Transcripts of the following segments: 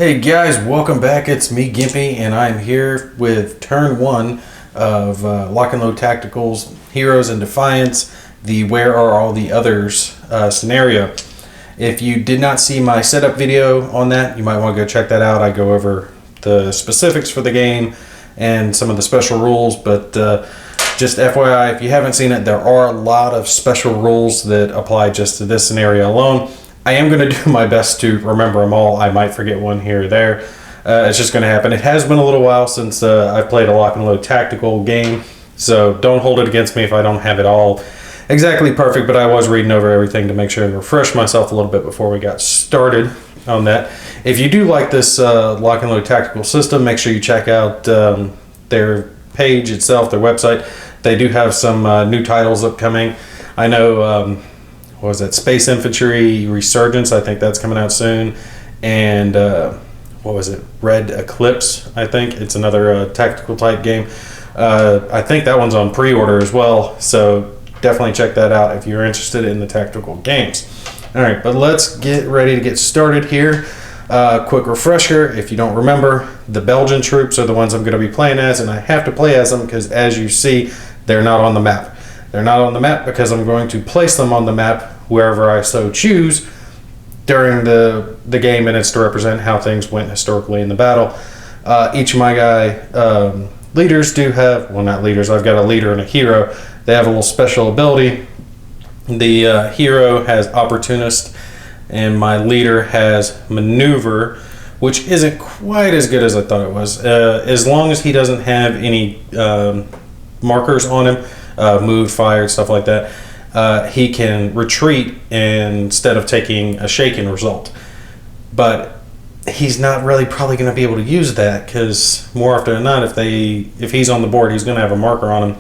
Hey guys, welcome back. It's me, Gimpy, and I'm here with turn 1 of Lock and Load Tacticals, Heroes and Defiance, the Where Are All the Others scenario. If you did not see my setup video on that, you might want to go check that out. I go over the specifics for the game and some of the special rules, but just FYI, if you haven't seen it, there are a lot of special rules that apply just to this scenario alone. I am going to do my best to remember them all. I might forget one here or there. It's just going to happen. It has been a little while since I've played a lock and load tactical game, so don't hold it against me if I don't have it all exactly perfect, but I was reading over everything to make sure and refresh myself a little bit before we got started on that. If you do like this lock and load tactical system, make sure you check out their page itself, their website. They do have some new titles upcoming. I know... what was that? Space Infantry Resurgence, I think that's coming out soon. And what was it? Red Eclipse, I think. It's another tactical type game. I think that one's on pre-order as well, so definitely check that out if you're interested in the tactical games. All right, but let's get ready to get started here. Quick refresher, if you don't remember, the Belgian troops are the ones I'm going to be playing as, and I have to play as them because, as you see, they're not on the map. They're not on the map because I'm going to place them on the map wherever I so choose during the game, and it's to represent how things went historically in the battle. Each of my guy leaders do have, well, not leaders, I've got a leader and a hero. They have a little special ability. The hero has Opportunist, and my leader has Maneuver, which isn't quite as good as I thought it was. As long as he doesn't have any markers on him, moved, fired, stuff like that, he can retreat instead of taking a shaken result. But he's not really probably going to be able to use that because more often than not, if he's on the board, he's going to have a marker on him.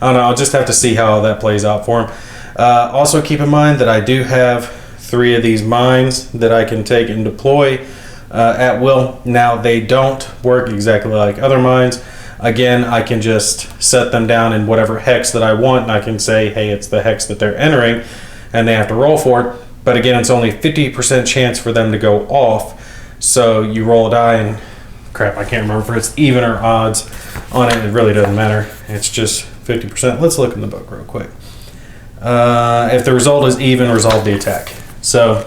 I don't know, I'll just have to see how that plays out for him. Also keep in mind that I do have 3 of these mines that I can take and deploy at will. Now, they don't work exactly like other mines. Again, I can just set them down in whatever hex that I want, and I can say, hey, it's the hex that they're entering, and they have to roll for it. But again, it's only 50% chance for them to go off. So you roll a die, and crap, I can't remember if it's even or odds on it. It really doesn't matter. It's just 50%. Let's look in the book real quick. If the result is even, resolve the attack. So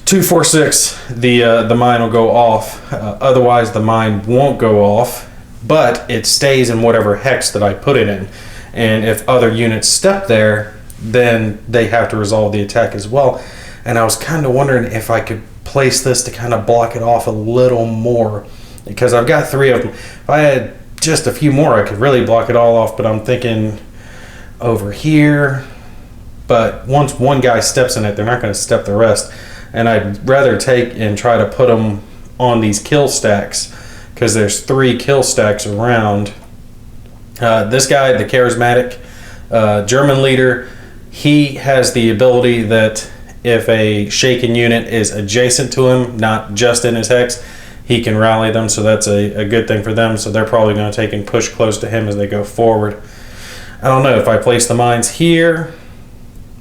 2, 4, 6, the mine will go off. Otherwise, the mine won't go off, but it stays in whatever hex that I put it in. And if other units step there, then they have to resolve the attack as well. And I was kind of wondering if I could place this to kind of block it off a little more, because I've got 3 of them. If I had just a few more, I could really block it all off, but I'm thinking over here. But once one guy steps in it, they're not going to step the rest. And I'd rather take and try to put them on these kill stacks, because there's 3 kill stacks around. This guy, the charismatic German leader, he has the ability that if a shaken unit is adjacent to him, not just in his hex, he can rally them, so that's a good thing for them. So they're probably going to take and push close to him as they go forward. I don't know if I place the mines here,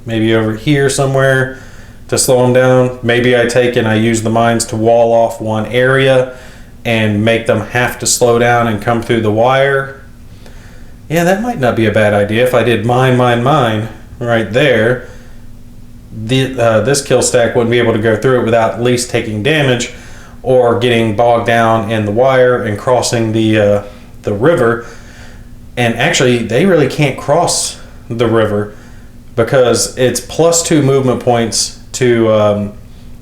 maybe over here somewhere to slow them down. Maybe I take and I use the mines to wall off one area and make them have to slow down and come through the wire. Yeah, that might not be a bad idea. If I did mine right there, this kill stack wouldn't be able to go through it without at least taking damage or getting bogged down in the wire and crossing the river. And actually, they really can't cross the river because it's +2 movement points to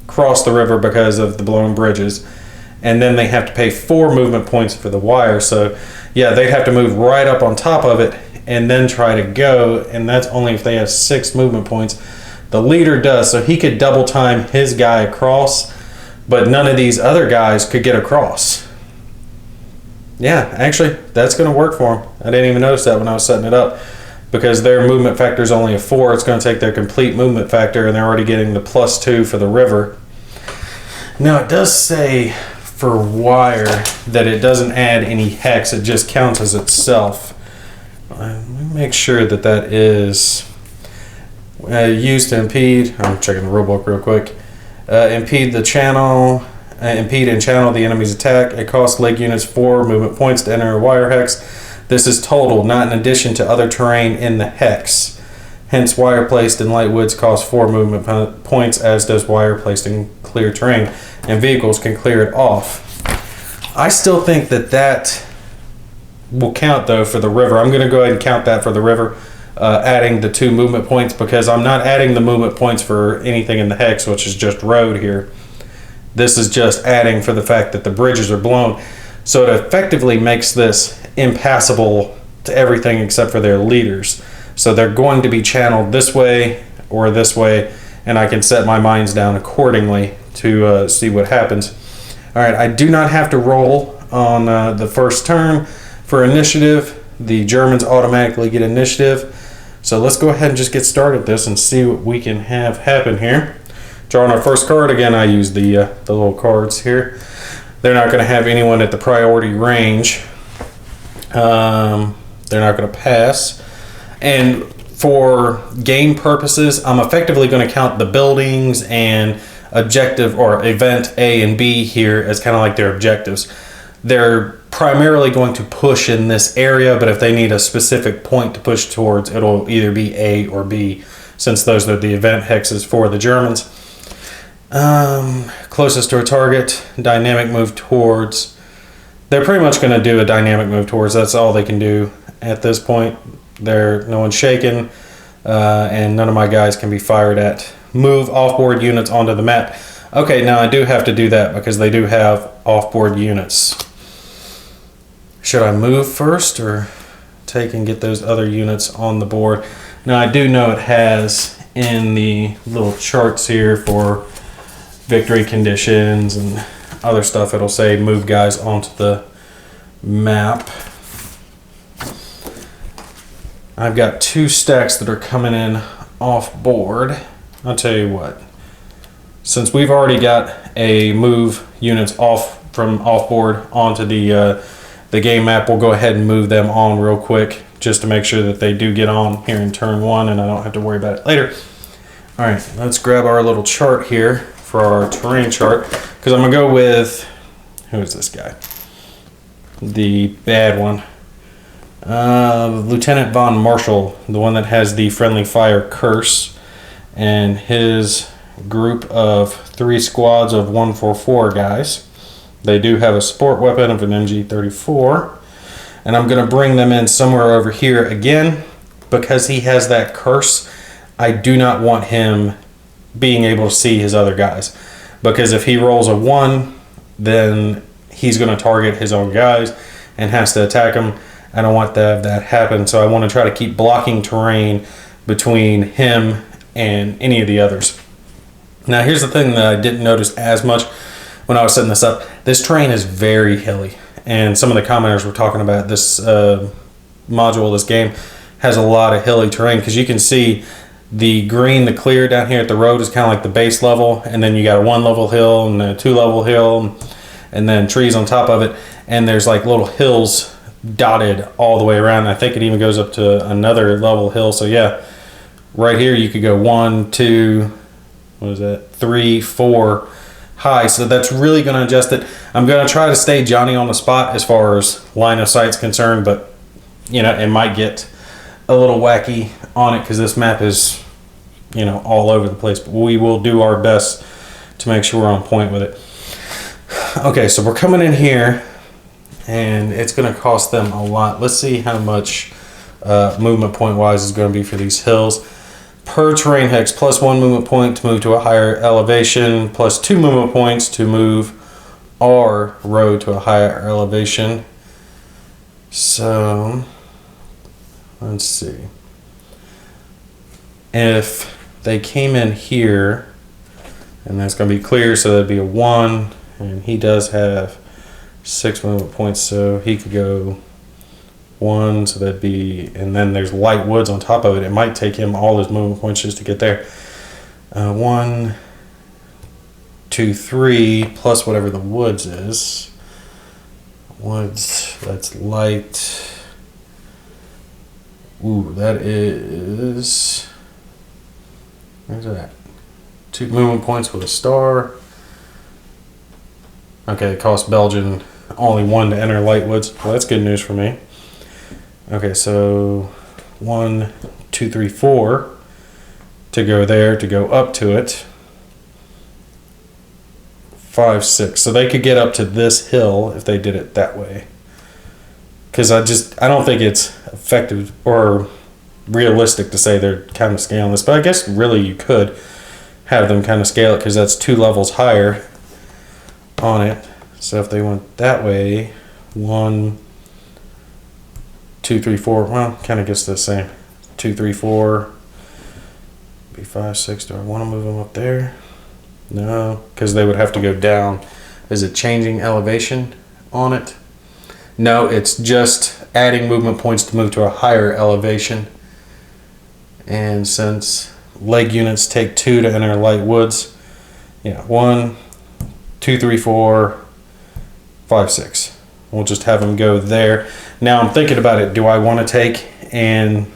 cross the river because of the blown bridges. And then they have to pay 4 movement points for the wire. So yeah, they'd have to move right up on top of it and then try to go, and that's only if they have 6 movement points. The leader does, so he could double time his guy across, but none of these other guys could get across. Yeah, actually, that's going to work for them. I didn't even notice that when I was setting it up, because their movement factor is only a 4. It's going to take their complete movement factor, and they're already getting the +2 for the river. Now, it does say for wire that it doesn't add any hex, it just counts as itself. Let me make sure that that is used to impede. I'm checking the rulebook real quick. Impede the channel impede and channel the enemy's attack. It costs leg units 4 movement points to enter a wire hex. This is total, not in addition to other terrain in the hex. Hence, wire placed in light woods costs 4 movement points, as does wire placed in clear terrain, and vehicles can clear it off. I still think that that will count, though, for the river. I'm going to go ahead and count that for the river, adding the 2 movement points, because I'm not adding the movement points for anything in the hex, which is just road here. This is just adding for the fact that the bridges are blown. So it effectively makes this impassable to everything except for their leaders. So they're going to be channeled this way or this way, and I can set my mines down accordingly to see what happens. All right, I do not have to roll on the first turn for initiative. The Germans automatically get initiative. So let's go ahead and just get started this and see what we can have happen here. Drawing our first card, again, I use the little cards here. They're not going to have anyone at the priority range. They're not going to pass. And for game purposes, I'm effectively going to count the buildings and objective or event A and B here as kind of like their objectives. They're primarily going to push in this area, but if they need a specific point to push towards, it'll either be A or B, since those are the event hexes for the Germans. Closest to a target, dynamic move towards. They're pretty much going to do a dynamic move towards. That's all they can do at this point. No one's shaken, and none of my guys can be fired at. Move offboard units onto the map. Okay, now I do have to do that because they do have offboard units. Should I move first or take and get those other units on the board? Now I do know it has in the little charts here for victory conditions and other stuff, it'll say move guys onto the map. I've got 2 stacks that are coming in off board. I'll tell you what, since we've already got a move units off from off board onto the game map, we'll go ahead and move them on real quick just to make sure that they do get on here in turn 1 and I don't have to worry about it later. All right, let's grab our little chart here for our terrain chart, because I'm gonna go with, who is this guy? The bad one. Lieutenant von Marshall, the one that has the friendly fire curse, and his group of 3 squads of 144 guys. They do have a sport weapon of an MG34, and I'm going to bring them in somewhere over here again because he has that curse. I do not want him being able to see his other guys, because if he rolls a 1, then he's going to target his own guys and has to attack them. I don't want that happen, so I want to try to keep blocking terrain between him and any of the others. Now here's the thing that I didn't notice as much when I was setting this up. This terrain is very hilly, and some of the commenters were talking about this module, this game has a lot of hilly terrain, because you can see the green, the clear down here at the road is kind of like the base level, and then you got a 1 level hill and a 2 level hill, and then trees on top of it, and there's like little hills dotted all the way around. I think it even goes up to another level hill. So yeah, right here you could go 1, 2, what is that, 3, 4 high. So that's really going to adjust it. I'm going to try to stay Johnny on the spot as far as line of sight's concerned, but you know, it might get a little wacky on it because this map is, you know, all over the place, but we will do our best to make sure we're on point with it. Okay, so we're coming in here and it's going to cost them a lot. Let's see how much movement point wise is going to be for these hills. Per terrain hex, +1 movement point to move to a higher elevation, +2 movement points to move our road to a higher elevation. So let's see. If they came in here, and that's going to be clear, so that'd be a 1, and he does have 6 movement points, so he could go 1, so that'd be, and then there's light woods on top of it. It might take him all his movement points just to get there. 1, 2, 3, plus whatever the woods is. Woods, that's light. Ooh, that is, where's that? 2 movement points with a star. Okay, it costs Belgian only 1 to enter Lightwoods. Well, that's good news for me. Okay, so 1, 2, 3, 4 to go there, to go up to it. 5, 6. So they could get up to this hill if they did it that way. Because I don't think it's effective or realistic to say they're kind of scaling this. But I guess really you could have them kind of scale it because that's 2 levels higher on it. So if they went that way, 1, 2, 3, 4. Well, kind of gets the same. 2, 3, 4. Be 5, 6. Do I want to move them up there? No, because they would have to go down. Is it changing elevation on it? No, it's just adding movement points to move to a higher elevation. And since leg units take 2 to enter light woods, yeah, 1, 2, 3, 4, 5, 6. We'll just have them go there. Now I'm thinking about it. Do I want to take and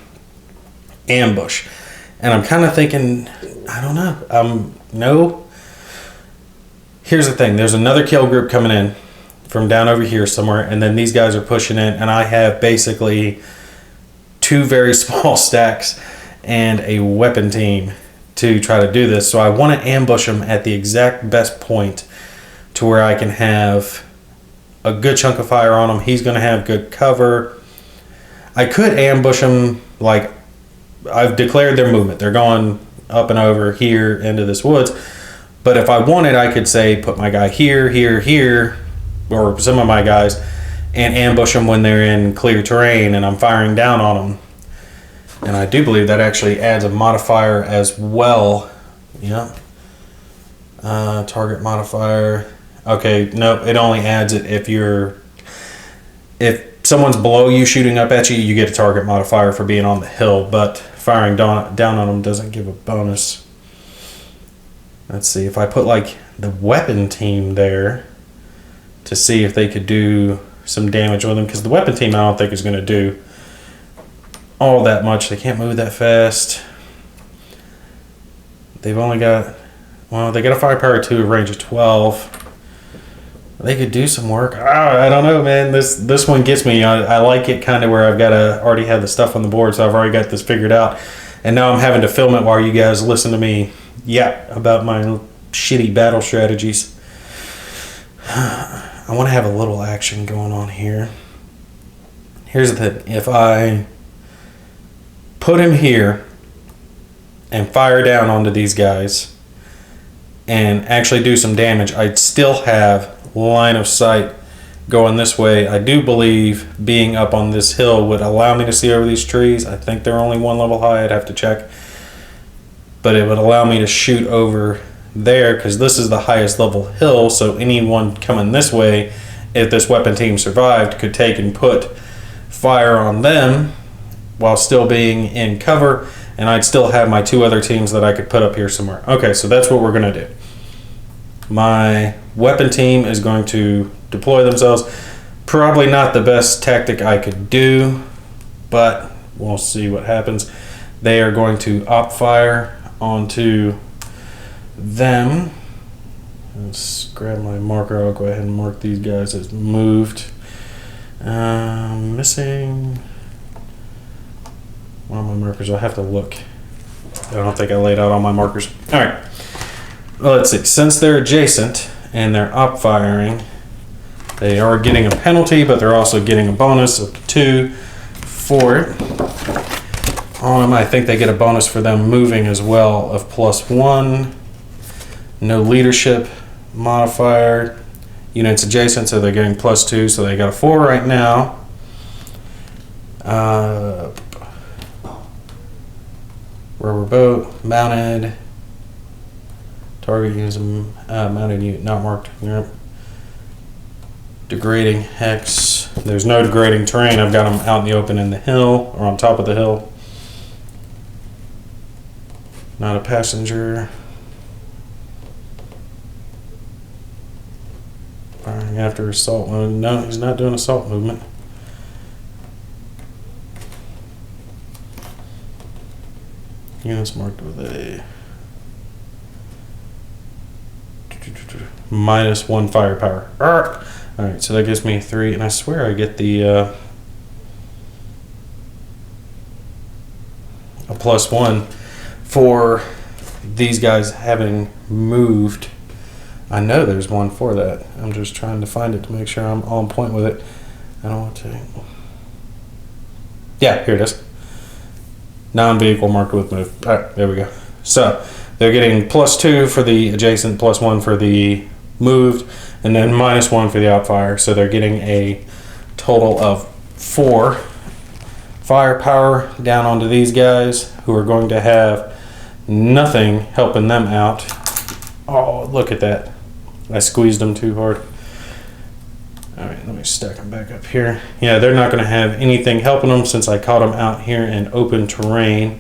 ambush? And I'm kind of thinking, I don't know. No. Here's the thing. There's another kill group coming in from down over here somewhere, and then these guys are pushing in, and I have basically 2 very small stacks and a weapon team to try to do this. So I want to ambush them at the exact best point to where I can have a good chunk of fire on him. He's going to have good cover. I could ambush him, like I've declared their movement. They're going up and over here into this woods. But if I wanted, I could say put my guy here, here, here, or some of my guys, and ambush them when they're in clear terrain and I'm firing down on them. And I do believe that actually adds a modifier as well. Yeah. Target modifier. Okay, nope, it only adds it if someone's below you shooting up at you, you get a target modifier for being on the hill, but firing down on them doesn't give a bonus. Let's see, if I put like the weapon team there to see if they could do some damage with them, because the weapon team I don't think is going to do all that much. They can't move that fast. They've only got, well, they got a firepower 2, a range of 12. They could do some work. I don't know, man. This one gets me. I like it kind of where I've got to already have the stuff on the board, so I've already got this figured out. And now I'm having to film it while you guys listen to me yap about my shitty battle strategies. I want to have a little action going on here. Here's the thing. If I put him here and fire down onto these guys and actually do some damage, I'd still have line of sight going this way. I do believe being up on this hill would allow me to see over these trees. I think they're only 1 level high. I'd have to check. But it would allow me to shoot over there because this is the highest level hill, so anyone coming this way, if this weapon team survived, could take and put fire on them while still being in cover, and I'd still have my 2 other teams that I could put up here somewhere. Okay, so that's what we're going to do. My weapon team is going to deploy themselves. Probably not the best tactic I could do, but we'll see what happens. They are going to op fire onto them. Let's grab my marker. I'll go ahead and mark these guys as moved. Missing one of my markers. I'll have to look. I don't think I laid out all my markers. All right. Well, let's see. Since they're adjacent and they're op firing, they are getting a penalty, but they're also getting a bonus of 2 for it. On them, I think they get a bonus for them moving as well of +1. No leadership modifier. Units adjacent, so they're getting +2, so they got a 4 right now. Rubber boat, mounted. Target using mounted unit, not marked. Yep. Degrading hex. There's no degrading terrain. I've got them out in the open in the hill, or on top of the hill. Not a passenger. Firing after assault movement. No, he's not doing assault movement. Units marked with a -1 firepower. Alright, so that gives me 3, and I swear I get the a +1 for these guys having moved. I know there's one for that. I'm just trying to find it to make sure I'm on point with it. I don't want to. Yeah, here it is. Non-vehicle marker with move. Alright, there we go. So they're getting +2 for the adjacent, +1 for the moved, and then -1 for the outfire. So they're getting a total of 4 firepower down onto these guys, who are going to have nothing helping them out. Oh, look at that. I squeezed them too hard. Alright, let me stack them back up here. Yeah, they're not going to have anything helping them since I caught them out here in open terrain.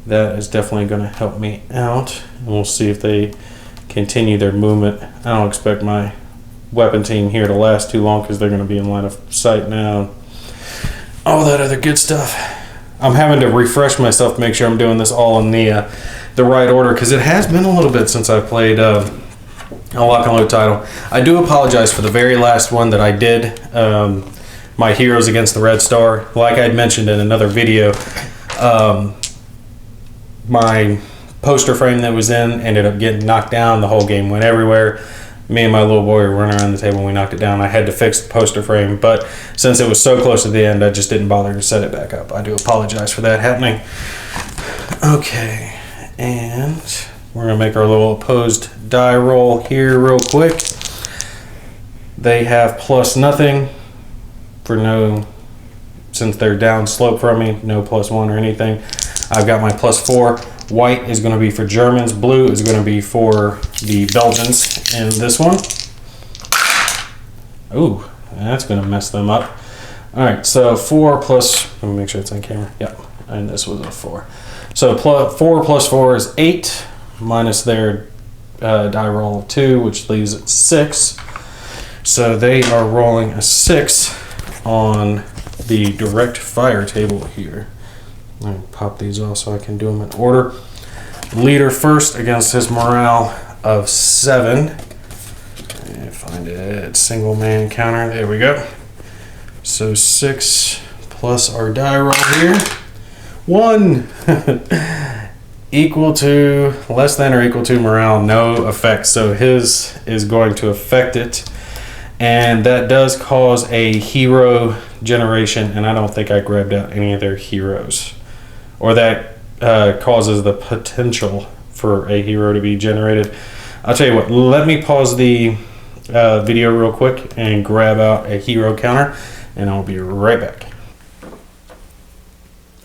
That is definitely going to help me out. And we'll see if they continue their movement. I don't expect my weapon team here to last too long because they're going to be in line of sight now. All that other good stuff. I'm having to refresh myself to make sure I'm doing this all in the right order, because it has been a little bit since I played a lock and load title. I do apologize for the very last one that I did, my heroes against the Red Star. Like I'd mentioned in another video, my poster frame that was in ended up getting knocked down. The whole game went everywhere. Me and my little boy were running around the table and we knocked it down. I had to fix the poster frame, but since it was so close to the end, I just didn't bother to set it back up. I do apologize for that happening. Okay, and we're gonna make our little opposed die roll here real quick. They have +0 for no, since they're down slope from me, no +1 or anything. I've got my +4. White is going to be for Germans. Blue is going to be for the Belgians in this one. Ooh, that's going to mess them up. Alright, so 4 plus, let me make sure it's on camera. Yep, and this was a 4. So 4 plus 4 is 8, minus their die roll of 2, which leaves it 6. So they are rolling a 6 on the direct fire table here. Let me pop these off so I can do them in order. Leader first against his morale of 7. Find it, single man counter, there we go. So 6 plus our die roll here. 1 equal to, less than or equal to morale, no effect. So his is going to affect it. And that does cause a hero generation, and I don't think I grabbed out any of their heroes. Or that causes the potential for a hero to be generated. I'll tell you what, let me pause the video real quick and grab out a hero counter, and I'll be right back.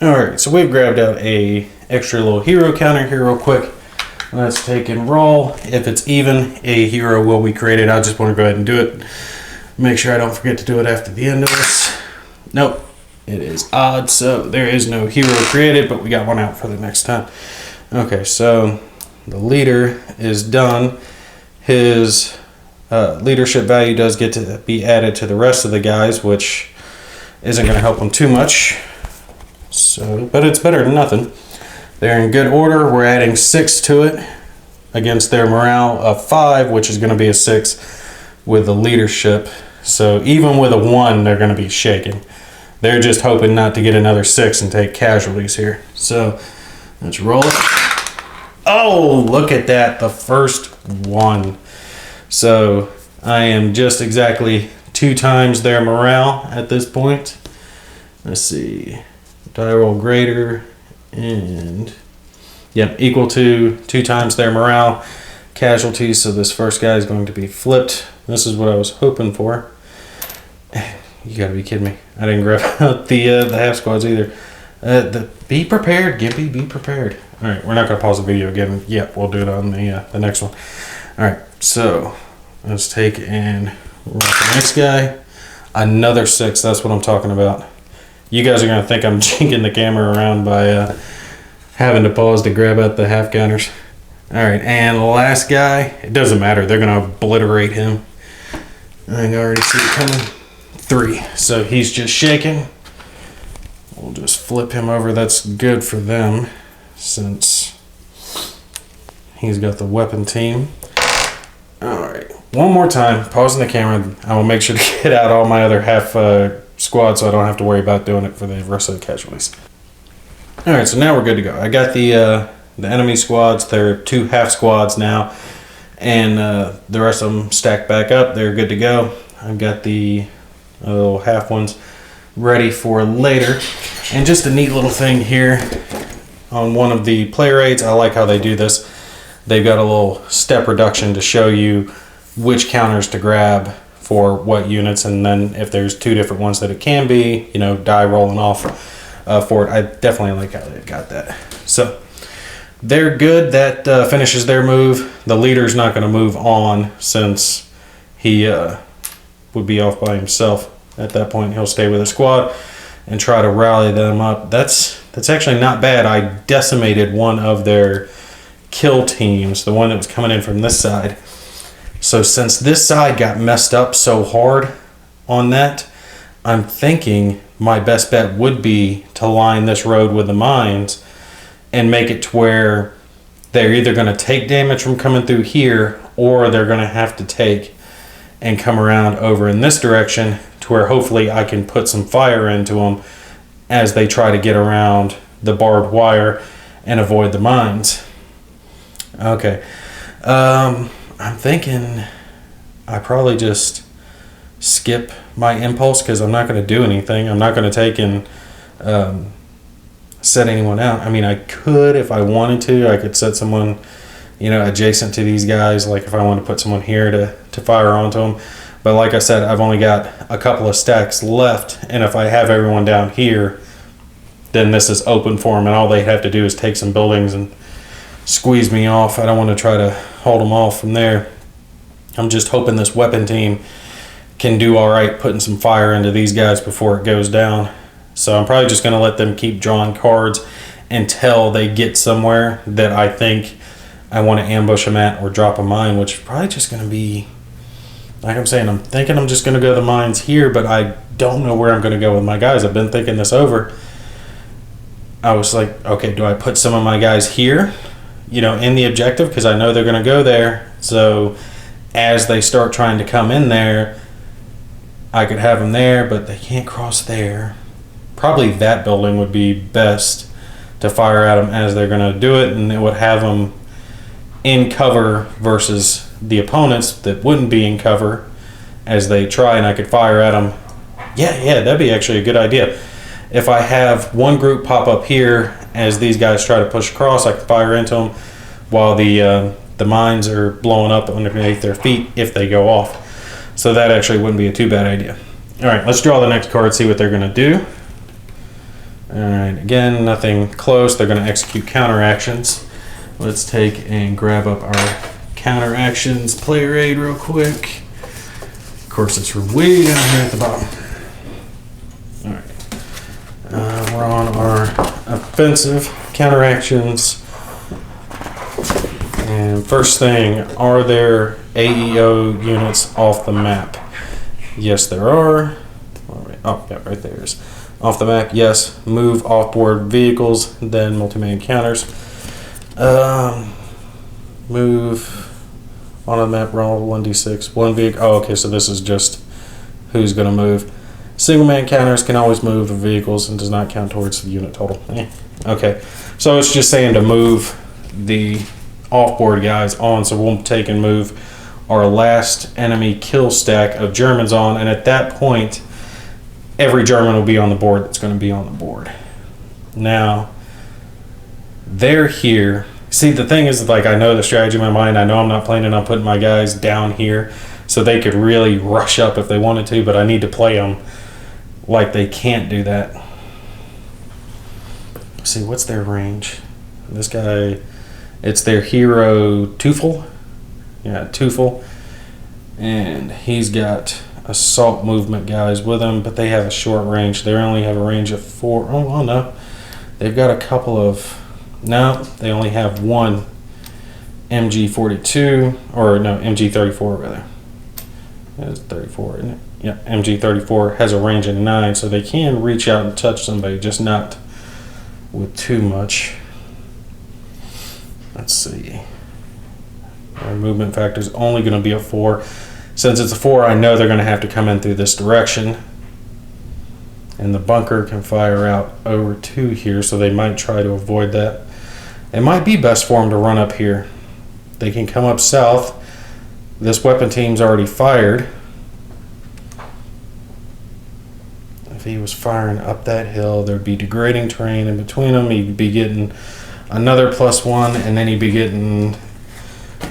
Alright, so we've grabbed out a extra little hero counter here real quick. Let's take and roll. If it's even, a hero will be created. I just want to go ahead and do it. Make sure I don't forget to do it after the end of this. Nope. It is odd, so there is no hero created, but we got one out for the next time. Okay, so the leader is done. His leadership value does get to be added to the rest of the guys, which isn't going to help them too much. So, but it's better than nothing. They're in good order. We're adding 6 to it against their morale of 5, which is going to be a 6 with the leadership. So even with a 1, they're going to be shaking. They're just hoping not to get another 6 and take casualties here. So let's roll it. Oh, look at that, the first one. So I am just exactly 2 times their morale at this point. Let's see, die roll greater, and yep, equal to 2 times their morale. Casualties, so this first guy is going to be flipped. This is what I was hoping for. You gotta be kidding me. I didn't grab out the half squads either. Be prepared, Gimpy, be prepared. Alright, we're not gonna pause the video again. Yep, we'll do it on the next one. Alright, so let's take and roll the next guy. Another 6, that's what I'm talking about. You guys are gonna think I'm jinking the camera around by having to pause to grab out the half counters. Alright, and the last guy, it doesn't matter, they're gonna obliterate him. I can already see it coming. 3, so he's just shaking. We'll just flip him over. That's good for them since he's got the weapon team. Alright, one more time, pausing the camera. I will make sure to get out all my other half squad so I don't have to worry about doing it for the rest of the casualties. Alright, so now we're good to go. I got the enemy squads. They're 2 half squads now, and the rest of them stacked back up. They're good to go. I've got the little half ones ready for later. And just a neat little thing here on one of the player aids. I like how they do this. They've got a little step reduction to show you which counters to grab for what units, and then if there's 2 different ones that it can be, you know, die rolling off for it. I definitely like how they've got that. So they're good. That finishes their move. The leader's not going to move on since he would be off by himself at that point. He'll stay with the squad and try to rally them up. That's actually not bad. I decimated one of their kill teams, the one that was coming in from this side. So since this side got messed up so hard on that, I'm thinking my best bet would be to line this road with the mines and make it to where they're either going to take damage from coming through here, or they're going to have to take and come around over in this direction to where hopefully I can put some fire into them as they try to get around the barbed wire and avoid the mines. Okay, I'm thinking I probably just skip my impulse because I'm not going to do anything. I'm not going to take and set anyone out. I mean, I could if I wanted to. I could set someone, you know, adjacent to these guys, like if I want to put someone here to fire onto them. But like I said, I've only got a couple of stacks left, and if I have everyone down here, then this is open for them, and all they have to do is take some buildings and squeeze me off. I don't want to try to hold them off from there. I'm just hoping this weapon team can do all right putting some fire into these guys before it goes down. So I'm probably just going to let them keep drawing cards until they get somewhere that I think I want to ambush them at or drop a mine, which is probably just going to be, like I'm saying, I'm thinking I'm just going to go to the mines here, but I don't know where I'm going to go with my guys. I've been thinking this over. I was like, okay, do I put some of my guys here, you know, in the objective, because I know they're going to go there. So as they start trying to come in there, I could have them there, but they can't cross there. Probably that building would be best to fire at them as they're going to do it, and it would have them in cover versus the opponents that wouldn't be in cover as they try, and I could fire at them. Yeah, that'd be actually a good idea. If I have one group pop up here as these guys try to push across, I can fire into them while the mines are blowing up underneath their feet if they go off. So that actually wouldn't be a too bad idea. All right, let's draw the next card, see what they're going to do. All right, again, nothing close. They're going to execute counteractions. Let's take and grab up our counteractions player aid real quick. Of course, it's way down here at the bottom. All right, we're on our offensive counteractions. And first thing, are there AEO units off the map? Yes, there are. All right. Oh, yeah, right there is. Off the map, yes. Move offboard vehicles, then multi-man counters. Move on the map, roll 1d6. One vehicle. Oh, okay, so this is just who's going to move. Single man counters can always move the vehicles and does not count towards the unit total. Okay, so it's just saying to move the offboard guys on, so we'll take and move our last enemy kill stack of Germans on, and at that point every German will be on the board that's going to be on the board. Now they're here. See, the thing is, like, I know the strategy in my mind. I know I'm not planning on putting my guys down here so they could really rush up if they wanted to, but I need to play them like they can't do that. Let's see, what's their range? This guy, it's their hero Teufel. Yeah, Teufel. And he's got assault movement guys with him, but they have a short range. They only have a range of 4. Oh, no. They've got a couple of... No, they only have one MG42, or no, MG34 rather. That's 34, isn't it? Yeah, MG34 has a range of 9, so they can reach out and touch somebody, just not with too much. Let's see. Our movement factor is only going to be a 4. Since it's a 4, I know they're going to have to come in through this direction. And the bunker can fire out over 2 here, so they might try to avoid that. It might be best for them to run up here. They can come up south. This weapon team's already fired. If he was firing up that hill, there'd be degrading terrain in between them. He'd be getting another +1, and then he'd be getting...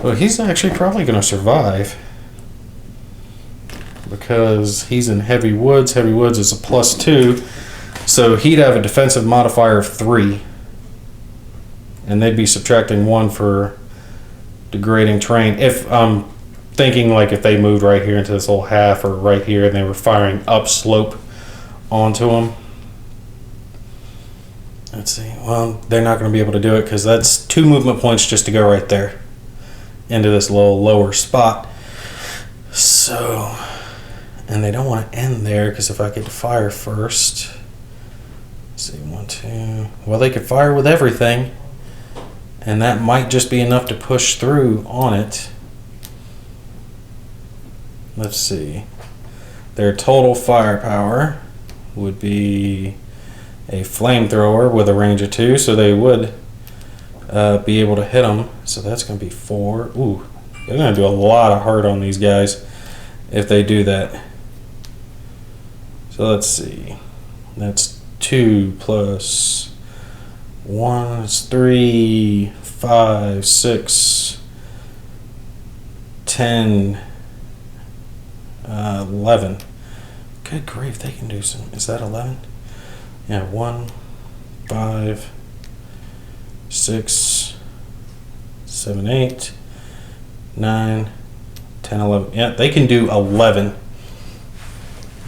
Well, he's actually probably going to survive because he's in heavy woods. Heavy woods is a +2, so he'd have a defensive modifier of 3, and they'd be subtracting 1 for degrading terrain. If I'm thinking like if they moved right here into this little half or right here and they were firing upslope onto him. Let's see. Well, they're not going to be able to do it because that's 2 movement points just to go right there into this little lower spot. So, and they don't want to end there because if I get to fire first, let's see, 1, 2. Well, they could fire with everything, and that might just be enough to push through on it. Let's see. Their total firepower would be a flamethrower with a range of 2, so they would be able to hit them. So that's going to be 4. Ooh, they're going to do a lot of hurt on these guys if they do that. So let's see. That's 2 plus 1 is 3, 5, 6, 10, 11. Good grief, they can do some. Is that 11? Yeah, 1, 5, 6, 7, 8, 9, 10, 11. Yeah, they can do 11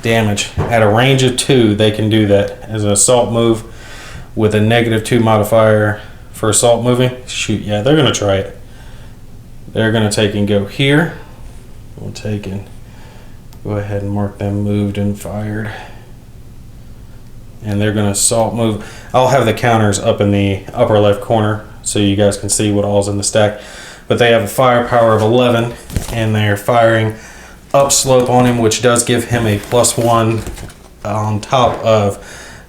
damage. At a range of 2, they can do that. As an assault move with a -2 modifier for assault moving. Shoot, yeah, they're going to try it. They're going to take and go here. We'll take and go ahead and mark them moved and fired. And they're going to assault move. I'll have the counters up in the upper left corner so you guys can see what all's in the stack. But they have a firepower of 11, and they're firing upslope on him, which does give him a +1 on top of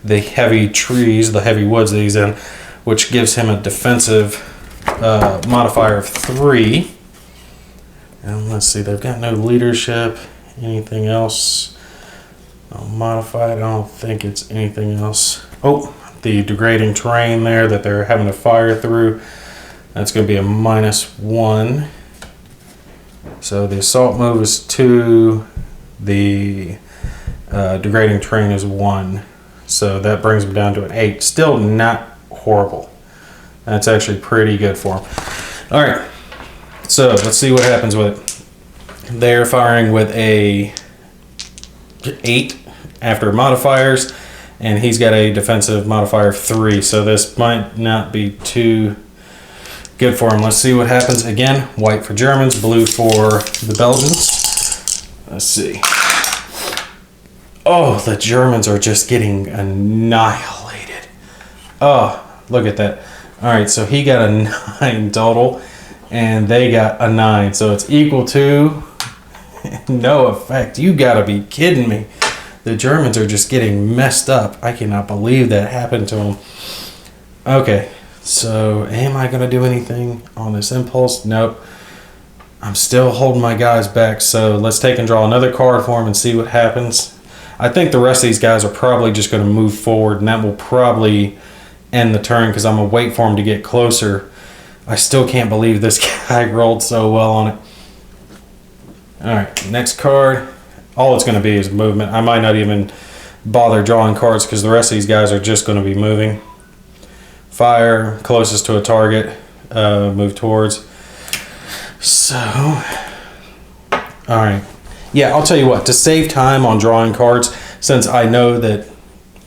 the heavy trees, the heavy woods that he's in, which gives him a defensive modifier of 3. And let's see, they've got no leadership. Anything else? I'll modify it. I don't think it's anything else. Oh, the degrading terrain there that they're having to fire through. That's going to be a -1. So the assault move is 2. The degrading terrain is 1. So that brings them down to an 8. Still not horrible. That's actually pretty good for them. All right. So let's see what happens with it. They're firing with a 8 after modifiers, and he's got a defensive modifier of 3. So this might not be too good for him. Let's see what happens. Again, white for Germans, blue for the Belgians. Let's see. Oh, the Germans are just getting annihilated. Oh, look at that. All right, so he got a 9 total, and they got a 9. So it's equal to no effect. You gotta be kidding me. The Germans are just getting messed up. I cannot believe that happened to them. Okay, so am I gonna do anything on this impulse? Nope. I'm still holding my guys back, so let's take and draw another card for him and see what happens. I think the rest of these guys are probably just going to move forward, and that will probably end the turn because I'm going to wait for him to get closer. I still can't believe this guy rolled so well on it. Alright, next card. All it's going to be is movement. I might not even bother drawing cards because the rest of these guys are just going to be moving. Fire, closest to a target, move towards. So, alright. Yeah, I'll tell you what, to save time on drawing cards, since I know that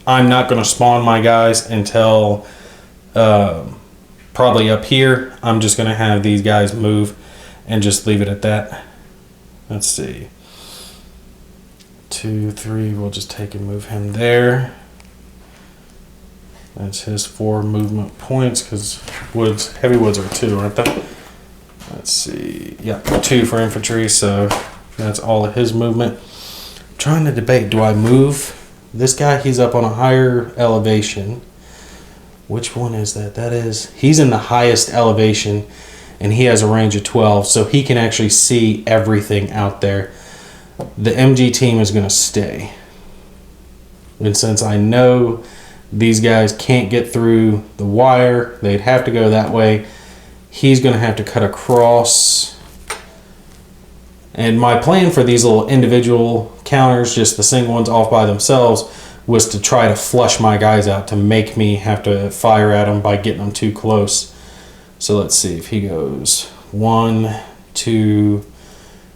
I'm not going to spawn my guys until probably up here, I'm just going to have these guys move and just leave it at that. Let's see. 2, 3, we'll just take and move him there. That's his 4 movement points because woods, heavy woods are 2, aren't they? Let's see. Yeah, 2 for infantry, so that's all of his movement. I'm trying to debate, do I move this guy? He's up on a higher elevation. Which one is that? He's in the highest elevation, and he has a range of 12, so he can actually see everything out there. The MG team is going to stay. And since I know these guys can't get through the wire, they'd have to go that way. He's going to have to cut across. And my plan for these little individual counters, just the single ones off by themselves, was to try to flush my guys out to make me have to fire at them by getting them too close. So let's see if he goes 1, 2,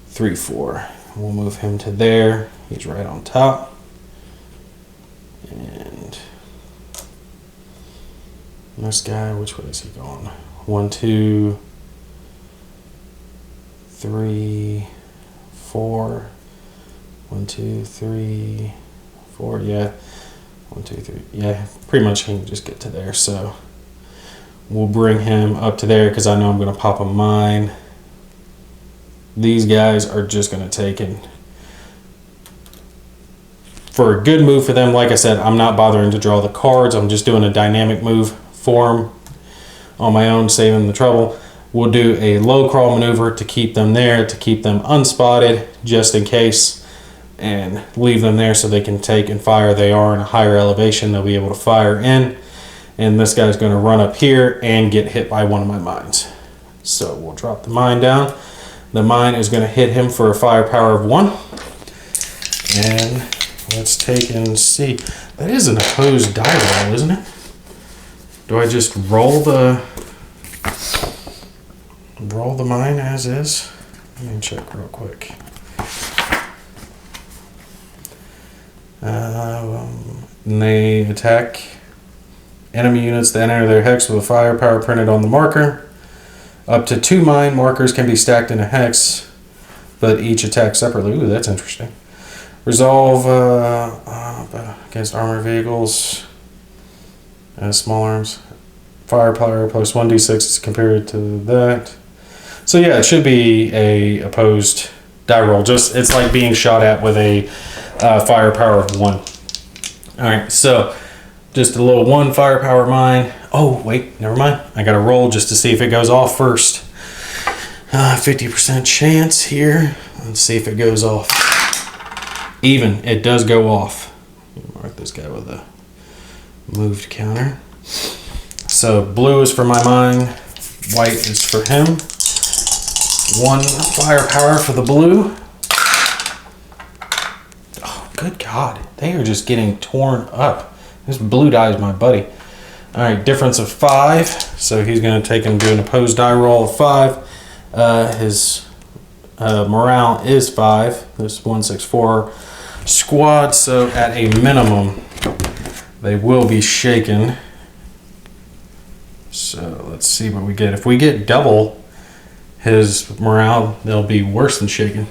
3, 4. We'll move him to there. He's right on top. And this guy, which way is he going? 1, 2, 3, 4. 1, 2, 3, 4. Yeah. 1, 2, 3. Yeah, pretty much he can just get to there. So we'll bring him up to there because I know I'm going to pop a mine. These guys are just going to take it. For a good move for them, like I said, I'm not bothering to draw the cards. I'm just doing a dynamic move for them on my own, saving the trouble. We'll do a low crawl maneuver to keep them there, to keep them unspotted, just in case, and leave them there so they can take and fire. They are in a higher elevation. They'll be able to fire in. And this guy's going to run up here and get hit by one of my mines. So we'll drop the mine down. The mine is going to hit him for a firepower of 1. And let's take and see. That is an opposed die roll, isn't it? Do I just roll the mine as is? Let me check real quick. And they attack enemy units that enter their hex with a firepower printed on the marker. Up to 2 mine markers can be stacked in a hex, but each attack separately. Ooh, that's interesting. Resolve against armored vehicles, small arms. Firepower plus 1d6 is compared to that. So yeah, it should be a opposed die roll. Just it's like being shot at with a firepower of 1. All right, so just a little 1 firepower mine. Oh wait, never mind. I got to roll just to see if it goes off first. 50% chance here. Let's see if it goes off. Even, it does go off. Mark this guy with a moved counter. So blue is for my mine, white is for him. 1 firepower for the blue. Oh, good God. They are just getting torn up. This blue die is my buddy. All right, difference of 5. So he's going to take and do an opposed die roll of 5. His morale is 5. This 164 squad. So at a minimum, they will be shaken. So let's see what we get. If we get double his morale, they'll be worse than shaken.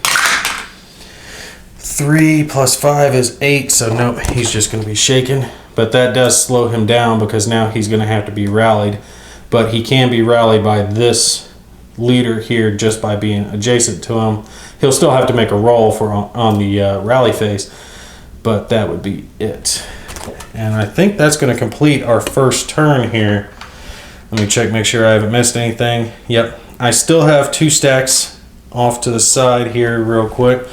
3 plus 5 is 8. So nope, he's just going to be shaken. But that does slow him down because now he's going to have to be rallied. But he can be rallied by this leader here just by being adjacent to him. He'll still have to make a roll for on the rally phase, but that would be it. And I think that's going to complete our first turn here. Let me check, make sure I haven't missed anything. Yep, I still have 2 stacks off to the side here real quick.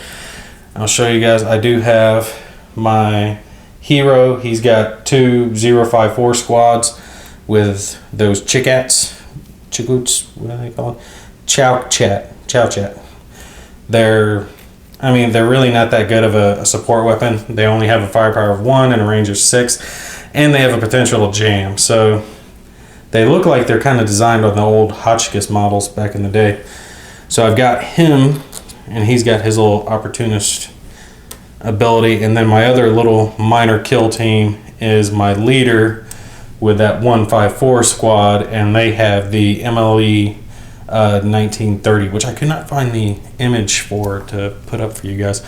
I'll show you guys. I do have my hero. He's got 2 054 squads with those chicats. Chigoots, what do they call it? Chow chat. They're really not that good of a support weapon. They only have a firepower of 1 and a range of 6, and they have a potential to jam. So they look like they're kind of designed on the old Hotchkiss models back in the day. So I've got him, and he's got his little opportunist ability, and then my other little minor kill team is my leader with that 154 squad, and they have the MLE 1930, which I could not find the image for to put up for you guys.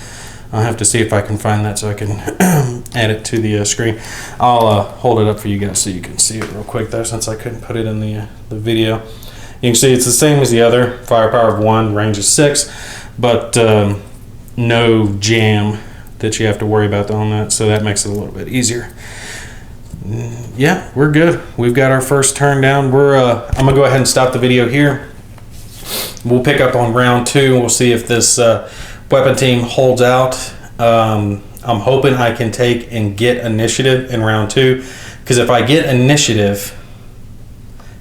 I'll have to see if I can find that so I can add it to the screen. I'll hold it up for you guys so you can see it real quick there, since I couldn't put it in the video. You can see it's the same as the other. Firepower of 1, range of 6, but no jam that you have to worry about on that, so that makes it a little bit easier. Yeah, we're good. We've got our first turn down. I'm gonna go ahead and stop the video here. We'll pick up on round 2. We'll see if this weapon team holds out. I'm hoping I can take and get initiative in round 2, because if I get initiative,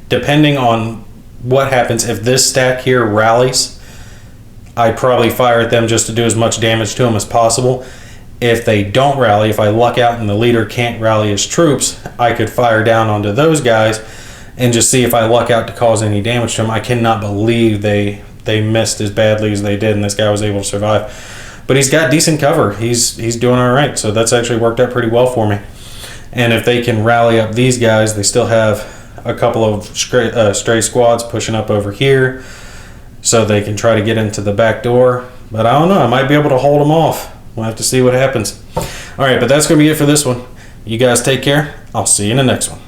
depending on what happens, if this stack here rallies, I'd probably fire at them just to do as much damage to them as possible. If they don't rally, if I luck out and the leader can't rally his troops, I could fire down onto those guys and just see if I luck out to cause any damage to them. I cannot believe they missed as badly as they did, and this guy was able to survive. But he's got decent cover. He's doing all right, so that's actually worked out pretty well for me. And if they can rally up these guys, they still have a couple of stray squads pushing up over here, so they can try to get into the back door. But I don't know, I might be able to hold them off. We'll have to see what happens. All right, but that's going to be it for this one. You guys take care. I'll see you in the next one.